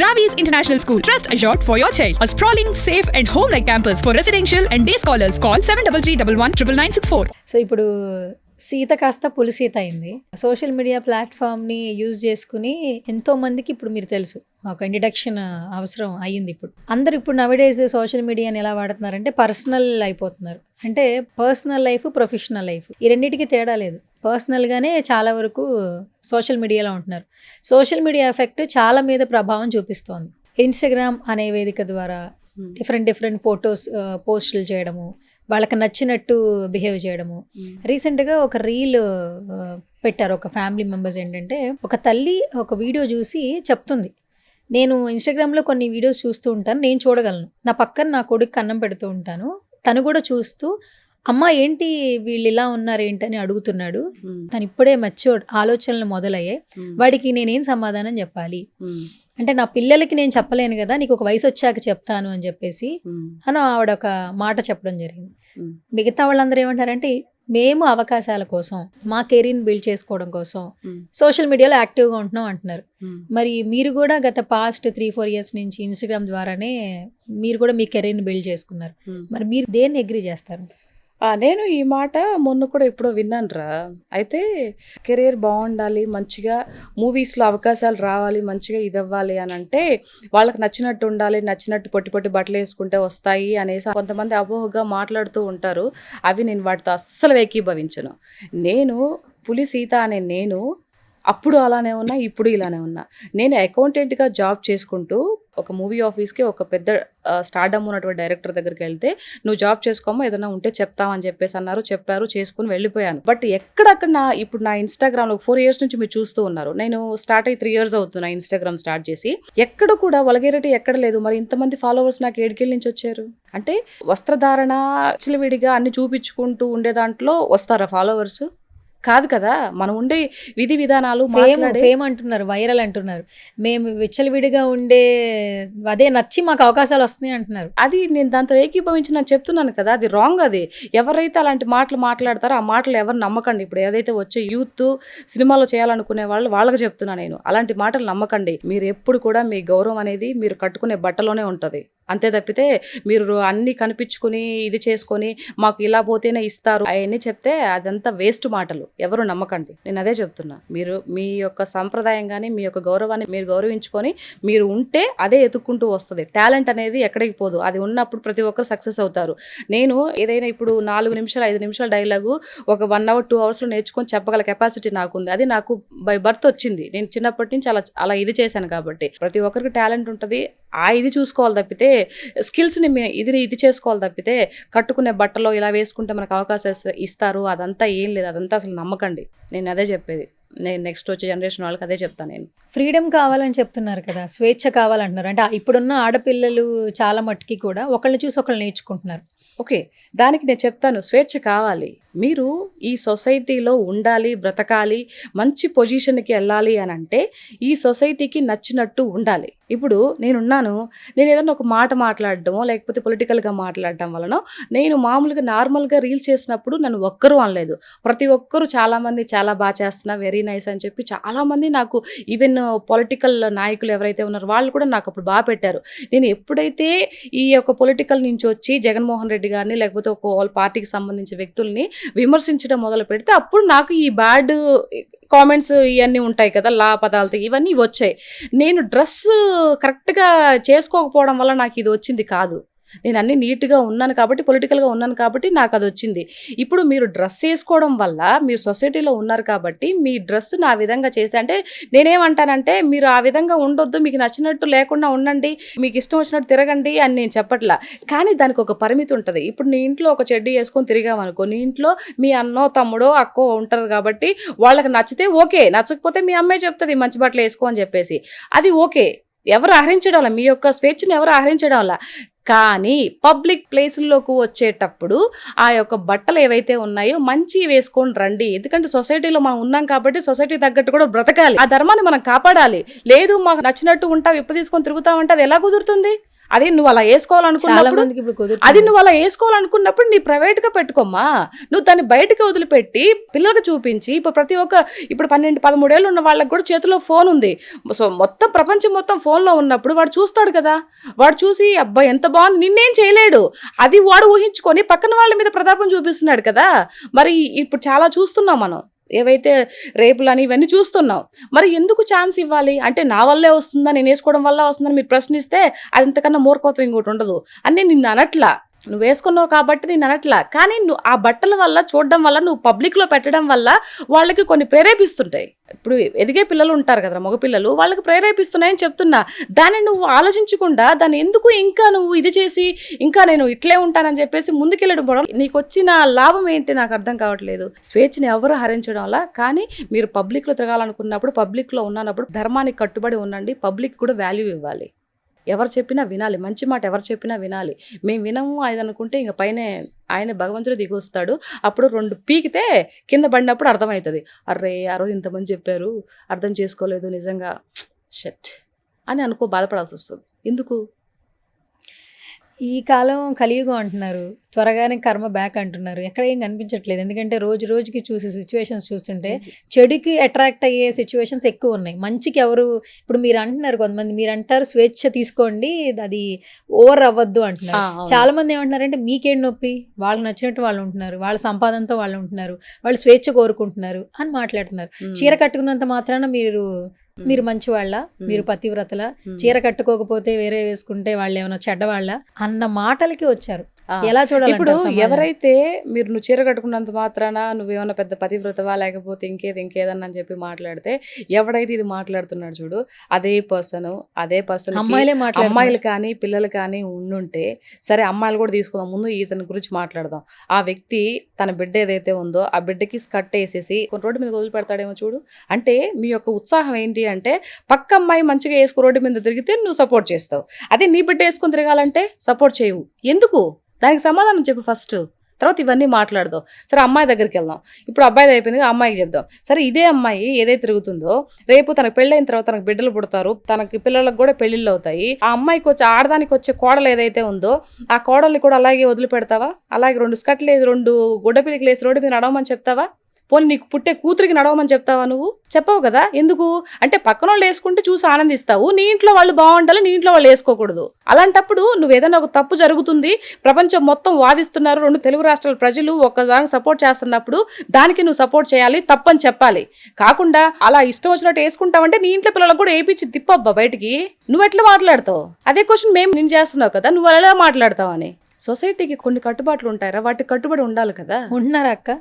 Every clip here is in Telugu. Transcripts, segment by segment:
Ravi's International School. Trust assured for your child. A sprawling, safe and home-like campus for residential and day scholars. Call 7331199964. So ఇప్పుడు సీత కాస్త పులి సీత అయింది. సోషల్ మీడియా ప్లాట్ఫామ్ని యూజ్ చేసుకుని ఎంతో మందికి ఇప్పుడు మీరు తెలుసు ఒక ఇంట్రడక్షన్ అవసరం అయ్యింది. ఇప్పుడు అందరు ఇప్పుడు నవడేస్ సోషల్ మీడియాని ఎలా వాడుతున్నారంటే పర్సనల్ అయిపోతున్నారు. అంటే పర్సనల్ లైఫ్, ప్రొఫెషనల్ లైఫ్ ఈ రెండింటికి తేడా లేదు. పర్సనల్గానే చాలా వరకు సోషల్ మీడియాలో ఉంటున్నారు. సోషల్ మీడియా ఎఫెక్ట్ చాలా మీద ప్రభావం చూపిస్తోంది. ఇన్స్టాగ్రామ్ అనే వేదిక ద్వారా డిఫరెంట్ ఫొటోస్ పోస్టులు చేయడము, వాళ్ళకి నచ్చినట్టు బిహేవ్ చేయడము. రీసెంట్గా ఒక రీల్ పెట్టారు ఒక ఫ్యామిలీ మెంబర్స్. ఏంటంటే ఒక తల్లి ఒక వీడియో చూసి చెప్తుంది, నేను ఇన్స్టాగ్రామ్లో కొన్ని వీడియోస్ చూస్తూ ఉంటాను, నేను చూడగలను, నా పక్కన నా కొడుకు అన్నం పెడుతూ ఉంటాను, తను కూడా చూస్తూ అమ్మ ఏంటి వీళ్ళు ఇలా ఉన్నారు ఏంటని అడుగుతున్నాడు. తను ఇప్పుడే మెచ్యూర్డ్ ఆలోచనలు మొదలయ్యాయి. వాడికి నేనేం సమాధానం చెప్పాలి అంటే నా పిల్లలకి నేను చెప్పలేను కదా, నీకు ఒక వయసు వచ్చాక చెప్తాను అని చెప్పేసి అని ఆవిడ ఒక మాట చెప్పడం జరిగింది. మిగతా వాళ్ళందరూ ఏమంటారంటే మేము అవకాశాల కోసం, మా కెరీర్ని బిల్డ్ చేసుకోవడం కోసం సోషల్ మీడియాలో యాక్టివ్గా ఉంటున్నాం అంటున్నారు. మరి మీరు కూడా గత పాస్ట్ 3-4 years నుంచి ఇన్స్టాగ్రామ్ ద్వారానే మీరు కూడా మీ కెరీర్ని బిల్డ్ చేసుకున్నారు. మరి మీరు దేన్ని అగ్రీ చేస్తారు? నేను ఈ మాట మొన్న కూడా ఎప్పుడో విన్నాను రా. అయితే కెరీర్ బాగుండాలి, మంచిగా మూవీస్లో అవకాశాలు రావాలి, మంచిగా ఇది అవ్వాలి అని అంటే వాళ్ళకి నచ్చినట్టు ఉండాలి, నచ్చినట్టు పొట్టి బట్టలు వేసుకుంటే వస్తాయి అనేసి కొంతమంది అపోహగా మాట్లాడుతూ ఉంటారు. అవి నేను వాటితో అస్సలు ఏకీభవించను. నేను పులి సీత అనే నేను అప్పుడు అలానే ఉన్నా, ఇప్పుడు ఇలానే ఉన్నా. నేను అకౌంటెంట్గా జాబ్ చేసుకుంటూ ఒక మూవీ ఆఫీస్కి ఒక పెద్ద స్టార్డమ్ ఉన్నటువంటి డైరెక్టర్ దగ్గరికి వెళ్తే నువ్వు జాబ్ చేసుకోమో ఏదైనా ఉంటే చెప్తామని చెప్పేసి అన్నారు. చెప్పారు, చేసుకుని వెళ్ళిపోయాను. బట్ ఎక్కడక్కడ ఇప్పుడు నా ఇన్స్టాగ్రామ్లో 4 years నుంచి మీరు చూస్తూ ఉన్నారు. నేను స్టార్ట్ అయ్యి 3 years అవుతున్నా ఇన్స్టాగ్రామ్ స్టార్ట్ చేసి. ఎక్కడ కూడా వల్గారిటీ ఎక్కడ లేదు. మరి ఇంతమంది ఫాలోవర్స్ నాకు ఏడికెళ్ళి నుంచి వచ్చారు అంటే వస్త్రధారణ చిలివిడిగా అన్ని చూపించుకుంటూ ఉండే దాంట్లో వస్తారా ఫాలోవర్స్? కాదు కదా. మనం ఉండే విధి విధానాలు ఫేమ్ అంటున్నారు, వైరల్ అంటున్నారు, మేము విచ్చలవిడిగా ఉండే అదే నచ్చి మాకు అవకాశాలు వస్తున్నాయి అంటున్నారు. అది నేను దాంతో ఏకీభవించి నేను చెప్తున్నాను కదా, అది రాంగ్. అది ఎవరైతే అలాంటి మాటలు మాట్లాడతారో ఆ మాటలు ఎవరు నమ్మకండి. ఇప్పుడు ఏదైతే వచ్చే యూత్ సినిమాలో చేయాలనుకునే వాళ్ళకి చెప్తున్నా నేను, అలాంటి మాటలు నమ్మకండి. మీరు ఎప్పుడు కూడా మీ గౌరవం అనేది మీరు కట్టుకునే బట్టలోనే ఉంటుంది. అంతే తప్పితే మీరు అన్నీ కనిపించుకుని ఇది చేసుకొని మాకు ఇలా పోతేనే ఇస్తారు అవన్నీ చెప్తే అదంతా వేస్ట్ మాటలు. ఎవరు నమ్మకండి. నేను అదే చెప్తున్నా. మీరు మీ యొక్క సంప్రదాయం కానీ మీ యొక్క గౌరవాన్ని మీరు గౌరవించుకొని మీరు ఉంటే అదే ఎత్తుక్కుంటూ వస్తుంది. టాలెంట్ అనేది ఎక్కడికి పోదు. అది ఉన్నప్పుడు ప్రతి ఒక్కరు సక్సెస్ అవుతారు. నేను ఏదైనా ఇప్పుడు 4 నిమిషాలు 5 నిమిషాల డైలాగు ఒక 1 hour 2 hours చెప్పగల కెపాసిటీ నాకుంది. అది నాకు బై బర్త్ వచ్చింది. నేను చిన్నప్పటి నుంచి అలా ఇది చేశాను కాబట్టి. ప్రతి ఒక్కరికి టాలెంట్ ఉంటుంది. ఇది చూసుకోవాలి తప్పితే స్కిల్స్ని ఇది చేసుకోవాలి తప్పితే కట్టుకునే బట్టలో ఇలా వేసుకుంటే మనకు అవకాశాలు ఇస్తారు అదంతా ఏం లేదు. అదంతా అసలు నమ్మకండి. నేను అదే చెప్పేది. నేను నెక్స్ట్ వచ్చే జనరేషన్ వాళ్ళకి అదే చెప్తాను. నేను ఫ్రీడమ్ కావాలని చెప్తున్నారు కదా, స్వేచ్ఛ కావాలంటున్నారు. అంటే ఇప్పుడున్న ఆడపిల్లలు చాలా మట్టుకి కూడా ఒకళ్ళని చూసి ఒకళ్ళు నేర్చుకుంటున్నారు. ఓకే, దానికి నేను చెప్తాను, స్వేచ్ఛ కావాలి. మీరు ఈ సొసైటీలో ఉండాలి, బ్రతకాలి, మంచి పొజిషన్కి వెళ్ళాలి అని అంటే ఈ సొసైటీకి నచ్చినట్టు ఉండాలి. ఇప్పుడు నేనున్నాను, నేను ఏదైనా ఒక మాట మాట్లాడటమో లేకపోతే పొలిటికల్గా మాట్లాడటం వలన నేను మామూలుగా నార్మల్గా రీల్స్ చేసినప్పుడు నన్ను ఒక్కరూ అనలేదు. ప్రతి ఒక్కరు చాలామంది చాలా బాగా చేస్తున్నా, వెరీ నైస్ అని చెప్పి చాలామంది నాకు ఈవెన్ పొలిటికల్ నాయకులు ఎవరైతే ఉన్నారో వాళ్ళు కూడా నాకు అప్పుడు బాగా పెట్టారు. నేను ఎప్పుడైతే ఈ యొక్క పొలిటికల్ నుంచి వచ్చి జగన్మోహన్ రెడ్డి గారిని లేకపోతే ఒక పార్టీకి సంబంధించిన వ్యక్తుల్ని విమర్శించడం మొదలు పెడితే అప్పుడు నాకు ఈ బ్యాడ్ కామెంట్స్ ఇవన్నీ ఉంటాయి కదా, లా పదాలతో ఇవన్నీ వచ్చాయి. నేను డ్రెస్ కరెక్ట్గా చేసుకోకపోవడం వల్ల నాకు ఇది వచ్చింది కాదు. నేను అన్ని నీట్గా ఉన్నాను కాబట్టి, పొలిటికల్గా ఉన్నాను కాబట్టి నాకు అది వచ్చింది. ఇప్పుడు మీరు డ్రెస్ వేసుకోవడం వల్ల మీరు సొసైటీలో ఉన్నారు కాబట్టి మీ డ్రెస్సును ఆ విధంగా చేస్తే, అంటే నేనేమంటానంటే మీరు ఆ విధంగా ఉండొద్దు, మీకు నచ్చినట్టు లేకుండా ఉండండి, మీకు ఇష్టం వచ్చినట్టు తిరగండి అని నేను చెప్పట్లా. కానీ దానికి ఒక పరిమితి ఉంటుంది. ఇప్పుడు నీ ఇంట్లో ఒక చెడ్డీ వేసుకొని తిరిగామనుకో, నీ ఇంట్లో మీ అన్నో తమ్ముడో అక్కో ఉంటారు కాబట్టి వాళ్ళకి నచ్చితే ఓకే, నచ్చకపోతే మీ అమ్మాయి చెప్తుంది మంచి బట్టలు వేసుకో అని చెప్పేసి, అది ఓకే. ఎవరు ఆహరించడం వల్ల, మీ యొక్క స్వేచ్ఛను ఎవరు ఆహరించడం వల్ల. కానీ పబ్లిక్ ప్లేసుల్లోకి వచ్చేటప్పుడు ఆ యొక్క బట్టలు ఏవైతే ఉన్నాయో మంచి వేసుకొని రండి. ఎందుకంటే సొసైటీలో మనం ఉన్నాం కాబట్టి సొసైటీ తగ్గట్టు కూడా బ్రతకాలి. ఆ ధర్మాన్ని మనం కాపాడాలి. లేదు మాకు నచ్చినట్టు ఉంటాం, విప్పు తీసుకొని తిరుగుతామంటే అది ఎలా కుదురుతుంది? అది నువ్వు అలా చాలా వేసుకోవాలనుకున్నప్పుడు మందికి ఇప్పుడు అది కుదురుతుంది. నువ్వు అలా వేసుకోవాలనుకున్నప్పుడు నీ ప్రైవేట్గా పెట్టుకోమ్మా. నువ్వు దాన్ని బయటకు వదిలిపెట్టి పిల్లలకు చూపించి ఇప్పుడు ప్రతి ఒక్క ఇప్పుడు 12-13 ఏళ్ళు ఉన్న వాళ్ళకి కూడా చేతిలో ఫోన్ ఉంది. సో మొత్తం ప్రపంచం మొత్తం ఫోన్లో ఉన్నప్పుడు వాడు చూస్తాడు కదా, వాడు చూసి అబ్బాయి ఎంత బాగుంది, నిన్నేం చేయలేడు. అది వాడు ఊహించుకొని పక్కన వాళ్ళ మీద ప్రతాపం చూపిస్తున్నాడు కదా. మరి ఇప్పుడు చాలా చూస్తున్నాం మనం, ఏవైతే రేపులని ఇవన్నీ చూస్తున్నాం. మరి ఎందుకు ఛాన్స్ ఇవ్వాలి అంటే నా వల్లే వస్తుందా, నేను వేసుకోవడం వల్ల వస్తుందని మీరు ప్రశ్నిస్తే అది ఇంతకన్నా మూర్ఖత్వం ఇంకోటి ఉండదు అని నేను నిన్ను అనట్లా. నువ్వు వేసుకున్నావు కాబట్టి నేను అనట్లా. కానీ నువ్వు ఆ బట్టల వల్ల చూడడం వల్ల నువ్వు పబ్లిక్లో పెట్టడం వల్ల వాళ్ళకి కొన్ని ప్రేరేపిస్తుంటాయి. ఇప్పుడు ఎదిగే పిల్లలు ఉంటారు కదా, మగపిల్లలు, వాళ్ళకి ప్రేరేపిస్తున్నాయని చెప్తున్నా. దాన్ని నువ్వు ఆలోచించకుండా దాన్ని ఎందుకు ఇంకా నువ్వు ఇది చేసి ఇంకా నేను ఇట్లే ఉంటానని చెప్పేసి ముందుకెళ్ళడం, నీకు వచ్చిన లాభం ఏంటి నాకు అర్థం కావట్లేదు. స్వేచ్ఛని ఎవరు హరించడం వల్ల. కానీ మీరు పబ్లిక్లో తిరగాలనుకున్నప్పుడు, పబ్లిక్లో ఉన్నప్పుడు ధర్మానికి కట్టుబడి ఉండండి. పబ్లిక్ కూడా వాల్యూ ఇవ్వాలి. ఎవరు చెప్పినా వినాలి, మంచి మాట ఎవరు చెప్పినా వినాలి. మేము వినము అది అనుకుంటే ఇంక పైనే ఆయన భగవంతుడు దిగి వస్తాడు. అప్పుడు 2 పీకితే కింద పడినప్పుడు అర్థమవుతుంది, అర్రే ఆ రోజు ఇంతమంది చెప్పారు అర్థం చేసుకోలేదు నిజంగా షట్ అని బాధపడాల్సి వస్తుంది. ఎందుకు? ఈ కాలం కలియుగం అంటున్నారు, త్వరగానే కర్మ బ్యాక్ అంటున్నారు. ఎక్కడ ఏం కనిపించట్లేదు. ఎందుకంటే రోజు రోజుకి చూసే సిచ్యువేషన్స్ చూస్తుంటే చెడుకి అట్రాక్ట్ అయ్యే సిచ్యువేషన్స్ ఎక్కువ ఉన్నాయి. మంచికి ఎవరు, ఇప్పుడు మీరు అంటున్నారు, కొంతమంది మీరు అంటారు స్వేచ్ఛ తీసుకోండి, అది ఓవర్ అవ్వద్దు అంటున్నారు. చాలా మంది ఏమంటున్నారంటే మీకేం నొప్పి, వాళ్ళకి నచ్చినట్టు వాళ్ళు ఉంటున్నారు, వాళ్ళ సంపాదనతో వాళ్ళు ఉంటున్నారు, వాళ్ళు స్వేచ్ఛ కోరుకుంటున్నారు అని మాట్లాడుతున్నారు. చీర కట్టుకున్నంత మాత్రాన మీరు మంచివాళ్ళ, మీరు పతివ్రతల, చీర కట్టుకోకపోతే వేరే వేసుకుంటే వాళ్ళు ఏమైనా చెడ్డవాళ్ళ అన్న మాటలకి వచ్చారు. ఎలా చూడాలి? ఇప్పుడు ఎవరైతే నువ్వు చీర కట్టుకున్నంత మాత్రాన నువ్వేమన్నా పెద్ద పతివ్రతవా లేకపోతే ఇంకేదన్నా అని చెప్పి మాట్లాడితే, ఎవడైతే ఇది మాట్లాడుతున్నాడు చూడు అదే పర్సన్ అమ్మాయిలు కానీ పిల్లలు కానీ ఉండుంటే సరే, అమ్మాయిలు కూడా తీసుకుందాం. ముందు ఇతని గురించి మాట్లాడదాం. ఆ వ్యక్తి తన బిడ్డ ఏదైతే ఉందో ఆ బిడ్డకి స్కర్ట్ వేసేసి రోడ్డు మీద వదిలిపెడతాడేమో చూడు. అంటే మీ యొక్క ఉత్సాహం ఏంటి అంటే పక్క అమ్మాయి మంచిగా వేసుకు రోడ్డు మీద తిరిగితే నువ్వు సపోర్ట్ చేస్తావు, అదే నీ బిడ్డ వేసుకుని తిరగాలంటే సపోర్ట్ చేయవు. ఎందుకు? దానికి సమాధానం చెప్పు ఫస్ట్, తర్వాత ఇవన్నీ మాట్లాడదాం. సరే అమ్మాయి దగ్గరికి వెళ్దాం. ఇప్పుడు అబ్బాయిది అయిపోయింది, అమ్మాయికి చెప్దాం. సరే ఇదే అమ్మాయి ఏదైతే తిరుగుతుందో రేపు తనకు పెళ్ళైన తర్వాత తనకు బిడ్డలు పుడతారు, తనకి పిల్లలకు కూడా పెళ్ళిళ్ళు అవుతాయి. ఆ అమ్మాయికి వచ్చే ఆడదానికి వచ్చే కోడలు ఏదైతే ఉందో ఆ కోడల్ని కూడా అలాగే వదిలిపెడతావా? అలాగే 2 స్కర్ట్లు వేసి 2 గుడ్డపిలికి వేసి రోడ్డు మీద నడవమని చెప్తావా? పోనీ నీకు పుట్టే కూతురికి నడవమని చెప్తావా? నువ్వు చెప్పవు కదా. ఎందుకు అంటే పక్కన వాళ్ళు వేసుకుంటే చూసి ఆనందిస్తావు, నీ ఇంట్లో వాళ్ళు బాగుండాలి, నీ ఇంట్లో వాళ్ళు వేసుకోకూడదు. అలాంటప్పుడు నువ్వు ఏదైనా ఒక తప్పు జరుగుతుంది, ప్రపంచం మొత్తం వాదిస్తున్నారు, 2 తెలుగు రాష్ట్రాల ప్రజలు ఒక్కదానికి సపోర్ట్ చేస్తున్నప్పుడు దానికి నువ్వు సపోర్ట్ చేయాలి, తప్పని చెప్పాలి. కాకుండా అలా ఇష్టం వచ్చినట్టు వేసుకుంటావంటే నీ ఇంట్లో పిల్లలకు కూడా వేయించి తిప్పబ్బా బయటికి. నువ్వు ఎట్లా మాట్లాడతావు? అదే క్వశ్చన్ మేము నేను చేస్తున్నావు కదా, నువ్వు ఎలా మాట్లాడతావు అని. సొసైటీకి కొన్ని కట్టుబాట్లు ఉంటాయరా, వాటికి కట్టుబడి ఉండాలి కదా. ఉంటున్నారా అక్క?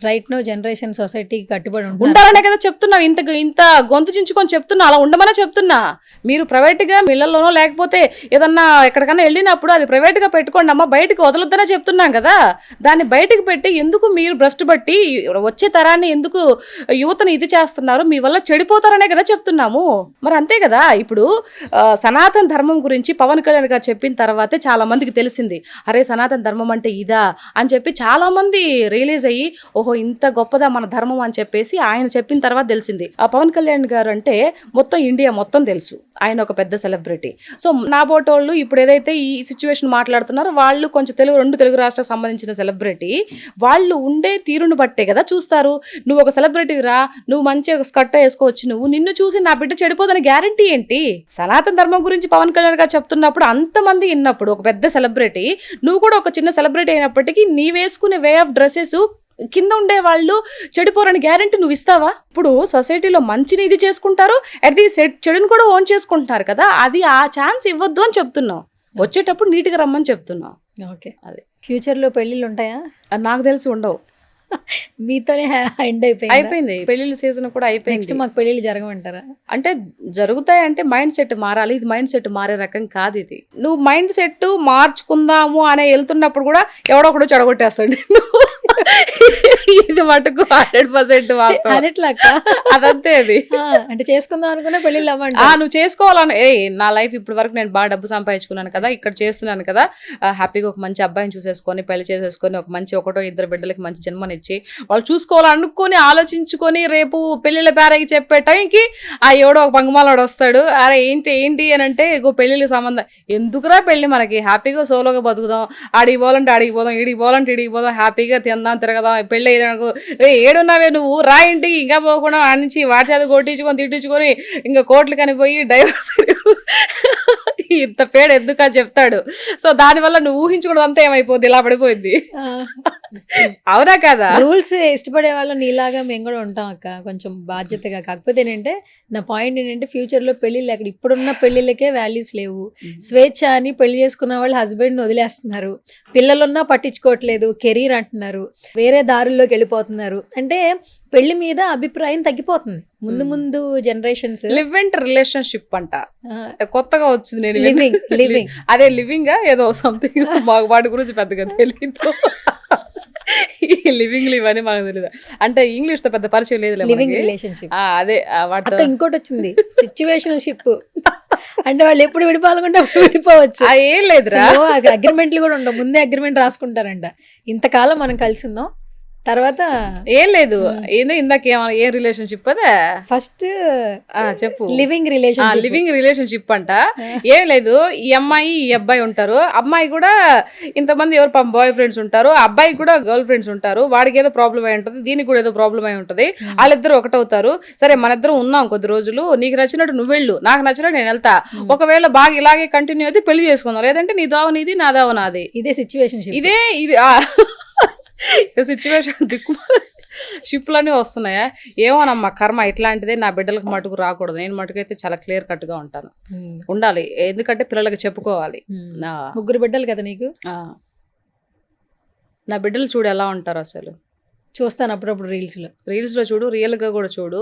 రైట్ నో జనరేషన్ సొసైటీకి కట్టుబడి ఉండాలనే కదా చెప్తున్నావు. ఇంత గొంతు చించుకొని చెప్తున్నా, అలా ఉండమనే చెప్తున్నా. మీరు ప్రైవేట్గా ఇళ్లలోనో లేకపోతే ఏదన్నా ఎక్కడికన్నా వెళ్ళినప్పుడు అది ప్రైవేట్గా పెట్టుకోండి అమ్మా, బయటకు వదలొద్దనే చెప్తున్నాం కదా. దాన్ని బయటకు పెట్టి ఎందుకు మీరు భ్రష్టు పట్టి వచ్చే తరాన్ని ఎందుకు యువతను ఇది చేస్తున్నారు? మీ వల్ల చెడిపోతారనే కదా చెప్తున్నాము. మరి అంతే కదా. ఇప్పుడు సనాతన ధర్మం గురించి పవన్ కళ్యాణ్ గారు చెప్పిన తర్వాతే చాలా మందికి తెలిసింది, అరే సనాతన ధర్మం అంటే ఇదా అని చెప్పి చాలా మంది రియలైజ్ అయ్యి ఓహో ఇంత గొప్పదా మన ధర్మం అని చెప్పేసి ఆయన చెప్పిన తర్వాత తెలిసింది. ఆ పవన్ కళ్యాణ్ గారు అంటే మొత్తం ఇండియా మొత్తం తెలుసు, ఆయన ఒక పెద్ద సెలబ్రిటీ. సో నా బోటోళ్ళు ఇప్పుడు ఏదైతే ఈ సిచ్యువేషన్ మాట్లాడుతున్నారో వాళ్ళు కొంచెం 2 తెలుగు రాష్ట్రాలకు సంబంధించిన సెలబ్రిటీ, వాళ్ళు ఉండే తీరును బట్టే కదా చూస్తారు. నువ్వు ఒక సెలబ్రిటీ రా, నువ్వు మంచిగా స్కర్ట్ వేసుకోవచ్చు, నిన్ను చూసి నా బిడ్డ చెడిపోదని గ్యారంటీ ఏంటి? సనాతన ధర్మం గురించి పవన్ కళ్యాణ్ గారు చెప్తున్నప్పుడు అంతమంది విన్నప్పుడు ఒక పెద్ద సెలబ్రిటీ, నువ్వు కూడా ఒక చిన్న సెలబ్రిటీ అయినప్పటికీ నీ వేసుకునే వే ఆఫ్ డ్రెస్సెస్ కింద ఉండే వాళ్ళు చెడిపోరని గ్యారంటీ నువ్వు ఇస్తావా? ఇప్పుడు సొసైటీలో మంచిని ఇది చేసుకుంటారు, అట్ ది చెడుని కూడా ఓన్ చేసుకుంటున్నారు కదా. అది ఆ ఛాన్స్ ఇవ్వద్దు అని చెప్తున్నావు. వచ్చేటప్పుడు నీట్గా రమ్మని చెప్తున్నావు. ఓకే, అదే ఫ్యూచర్లో పెళ్ళిళ్ళు ఉంటాయా? నాకు తెలిసి ఉండవు. మీతోనే ఎండ్ అయిపోయింది పెళ్లిళ్ళ సీజన్ కూడా అయిపోయింది. నెక్స్ట్ మాకు పెళ్ళిళ్ళు జరగమంటారా? అంటే జరుగుతాయి అంటే మైండ్ సెట్ మారాలి. ఇది మైండ్ సెట్ మారే రకం కాదు ఇది. నువ్వు మైండ్ సెట్ మార్చుకుందాము అనే వెళ్తున్నప్పుడు కూడా ఎవడో ఒకడు చెడగొట్టేస్తాడు. ఇది మటుకు 100% వాస్తవం. అదెట్లా అక్క? అదంతే అది. అంటే చేసుకుందాం అనుకున్నా పెళ్ళిళ్ళు అవ్వండి. నువ్వు చేసుకోవాలని నా లైఫ్ ఇప్పటి వరకు నేను బాగా డబ్బు సంపాదించుకున్నాను కదా, ఇక్కడ చేస్తున్నాను కదా, హ్యాపీగా ఒక మంచి అబ్బాయిని చూసేసుకొని పెళ్లి చేసేసుకొని ఒక మంచి 1-2 బిడ్డలకి మంచి జన్మనిచ్చి వాళ్ళు చూసుకోవాలనుకొని ఆలోచించుకొని రేపు పెళ్లిళ్ళ పేరకి చెప్పే టైంకి ఎవడో ఒక పంగమాలోడు వస్తాడు, అరే ఏంటి అని అంటే ఇగో పెళ్లిళ్ళ సంబంధం ఎందుకురా పెళ్లి, మనకి హ్యాపీగా సోలోగా బతుకుదాం, ఆడికి పోవాలంటే ఆడికి పోదాం, ఈడికి పోవాలంటే ఈడికి పోదాం, హ్యాపీగా తిందాం తిరగదాం, పెళ్ళి అయ్యాకు ఏడున్నావే నువ్వు రా ఇంటికి, ఇంకా పోకుండా ఆ నుంచి వాటి చేత కొట్టించుకొని తిట్టించుకొని ఇంకా కోట్లు కనిపోయి డైవర్స్ ఇంత పేడ ఎందుకు అని చెప్తాడు. సో దానివల్ల నువ్వు ఊహించుకోవడం అంతా ఏమైపోద్ది, ఇలా పడిపోయింది. అవునా కదా? రూల్స్ ఇష్టపడే వాళ్ళు నీలాగా మేము కూడా ఉంటాం అక్క, కొంచెం బాధ్యతగా. కాకపోతే ఏంటంటే నా పాయింట్ ఏంటంటే ఫ్యూచర్ లో పెళ్లిళ్ళు అక్కడ ఇప్పుడున్న పెళ్లిళ్ళకే వాల్యూస్ లేవు. స్వేచ్ఛ అని పెళ్లి చేసుకున్న వాళ్ళు హస్బెండ్ వదిలేస్తున్నారు, పిల్లలున్నా పట్టించుకోవట్లేదు, కెరీర్ అంటున్నారు, వేరే దారుల్లోకి వెళ్ళిపోతున్నారు. అంటే పెళ్లి మీద అభిప్రాయం తగ్గిపోతుంది. ముందు జనరేషన్స్ లివ్ అండ్ రిలేషన్షిప్ అంట కొత్తగా వచ్చింది. నేను లివింగ్ అదే లివింగ్ ఏదో సంథింగ్ మాకు వాటి గురించి పెద్దగా తెలియదు. లివింగ్ లివ్ అని మాకు తెలియదు, అంటే ఇంగ్లీష్ తో పెద్ద పరిచయం లేదు. లివింగ్ రిలేషన్షిప్ అదే వాటితో ఇంకోటి వచ్చింది సిచ్యువేషనల్ షిప్. అంటే వాళ్ళు ఎప్పుడు విడిపోవాలనుకుంటే అప్పుడు విడిపోవచ్చు. ఏం లేదురా, అగ్రిమెంట్లు కూడా ఉండవు, ముందే అగ్రిమెంట్ రాసుకుంటారంట. ఇంతకాలం మనం కలిసి ఉందాం, తర్వాత ఏం లేదు. ఇందాక ఏ రిలేషన్షిప్ అదే ఫస్ట్ చెప్పు. లివింగ్ రిలేషన్షిప్ అంట. ఏం లేదు, ఈ అమ్మాయి ఈ అబ్బాయి ఉంటారు, అమ్మాయి కూడా ఇంతమంది ఎవరు బాయ్ ఫ్రెండ్స్ ఉంటారు, అబ్బాయి కూడా గర్ల్ ఫ్రెండ్స్ ఉంటారు, వాడికి ఏదో ప్రాబ్లం అయి ఉంటుంది, దీనికి కూడా ఏదో ప్రాబ్లం అయి ఉంటుంది, వాళ్ళిద్దరు ఒకటవుతారు. సరే మన ఇద్దరం ఉన్నాం కొద్ది రోజులు, నీకు నచ్చినట్టు నువ్వు వెళ్ళు, నాకు నచ్చినట్టు నేను వెళ్తా, ఒకవేళ బాగా ఇలాగే కంటిన్యూ అయితే పెళ్లి చేసుకుందాం, లేదంటే నీ దావ నీది నా దావ నాది. ఇదే సిచ్యువేషన్, ఇది సిచ్యువేషన్. దిక్కు షిప్లన్నీ వస్తున్నాయా ఏమోనమ్మా, కర్మ ఇట్లాంటిదే. నా బిడ్డలకు మటుకు రాకూడదు, నేను మటుకైతే చాలా క్లియర్ కట్ గా ఉంటాను, ఉండాలి. ఎందుకంటే పిల్లలకి చెప్పుకోవాలి. 3 బిడ్డలు కదా నీకు, నా బిడ్డలు చూడు ఎలా ఉంటారు అసలు. చూస్తాను అప్పుడప్పుడు రీల్స్ లో చూడు, రియల్ గా కూడా చూడు.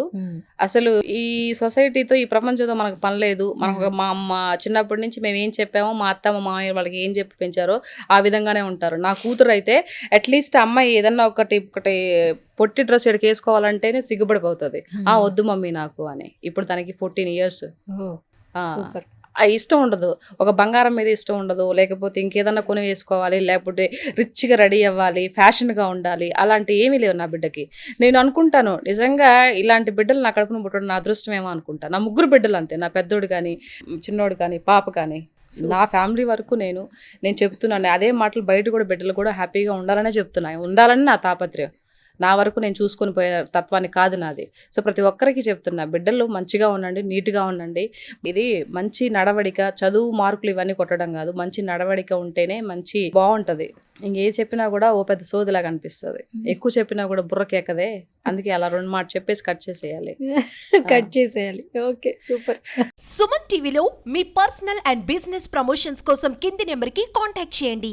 అసలు ఈ సొసైటీతో ఈ ప్రపంచంతో మనకు పని లేదు. మనకు మా అమ్మ చిన్నప్పటి నుంచి మేము ఏం చెప్పామో, మా అత్త మా మామయ్య వాళ్ళకి ఏం చెప్పి పెంచారో ఆ విధంగానే ఉంటారు. నా కూతురు అయితే అట్లీస్ట్ అమ్మాయి ఏదన్నా ఒకటి పొట్టి డ్రెస్ ఎక్కడికి వేసుకోవాలంటేనే సిగ్గుపడిపోతుంది. వద్దు మమ్మీ నాకు అని. ఇప్పుడు తనకి 14 years. ఇష్టం ఉండదు, ఒక బంగారం మీద ఇష్టం ఉండదు, లేకపోతే ఇంకేదన్నా కొని వేసుకోవాలి, లేకపోతే రిచ్గా రెడీ అవ్వాలి, ఫ్యాషన్గా ఉండాలి, అలాంటి ఏమీ లేవు నా బిడ్డకి. నేను అనుకుంటాను నిజంగా ఇలాంటి బిడ్డలు నా కడుపున పుట్టడం నా అదృష్టమేమో అనుకుంటా. నా 3 బిడ్డలు అంతే, నా పెద్దోడు కానీ చిన్నోడు కానీ పాప కానీ. నా ఫ్యామిలీ వరకు నేను చెప్తున్నాను అదే మాటలు, బయట కూడా బిడ్డలు కూడా హ్యాపీగా ఉండాలనే చెప్తున్నాను, ఉండాలని నా తాపత్రయం. నా వరకు నేను చూసుకొని పోయే తత్వాన్ని కాదు నాది. సో ప్రతి ఒక్కరికి చెప్తున్నా, బిడ్డలు మంచిగా ఉండండి, నీట్గా ఉండండి. ఇది మంచి నడవడిక, చదువు మార్కులు ఇవన్నీ కొట్టడం కాదు, మంచి నడవడిక ఉంటేనే మంచి బాగుంటుంది. ఇంకే చెప్పినా కూడా ఓ పెద్ద సోదిలాగా అనిపిస్తుంది, ఎక్కువ చెప్పినా కూడా బుర్రకెక్కదే. అందుకే అలా 2 మాట చెప్పేసి కట్ చేసేయాలి. Okay, super. సుమన్ టీవీలో మీ పర్సనల్ అండ్ బిజినెస్ ప్రమోషన్స్ కోసం కింది నెంబర్కి కాంటాక్ట్ చేయండి.